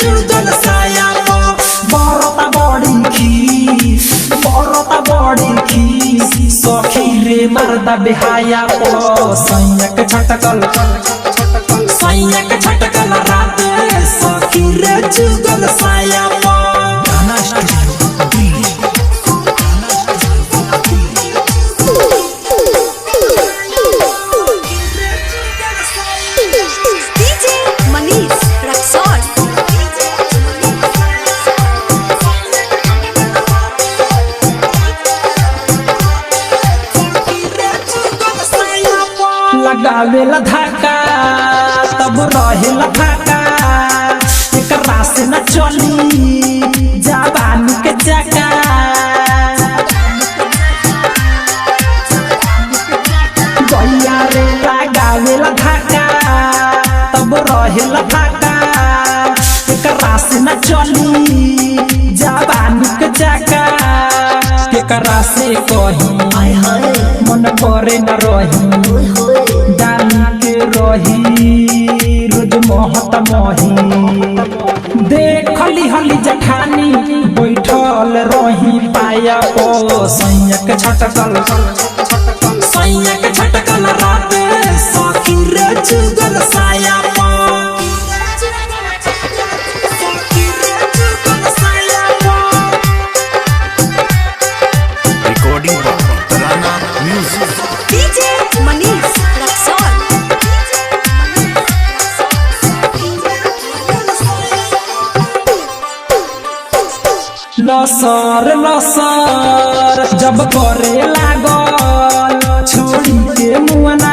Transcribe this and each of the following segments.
जुगल साया बरता बड़ी खी सखी रे मर्दा बेहाया सैयक छटकल रात सखी रे जुगल साया लगावेला धाका तब रहेला फाका एकरा से न चली जवानी के चका गैया रे लगावेला धाका तब रहेला फाका एकरा से न चली जवानी के चका एकरा से कही मन करे न रही रही रोज महत मही देखली हली जठानी बैठल रही पाया सैयक छटकल रात सखी रे जुगल साया रिकॉर्डिंग तराना म्यूजिक डीजे मनीष रक्सौल लसर जब करे लागल छोड़ी के मुआना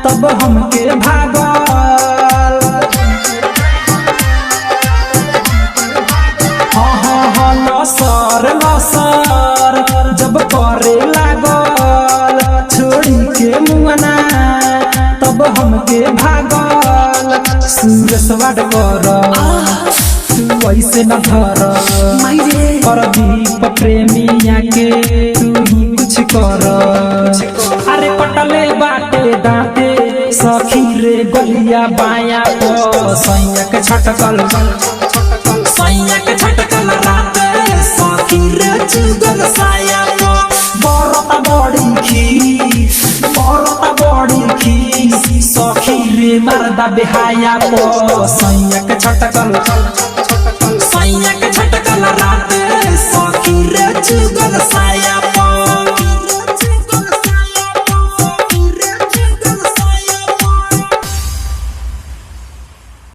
तब हमके भागल हाँ लसर जब करे लागल छोड़ी के मुआना तब हमके भागल सूरसवाड कर वैसे न धर दीप प्रेमिया के तू ही कुछ कर अरे पटले बाटे दांते सखी रे गलिया बाया सैयक छटकल रात सखी रे जुगल साया बरता बड़ी खी सखी रे मर्दा बेहाया सैयक छटकल रात सखी रे जुगल साया।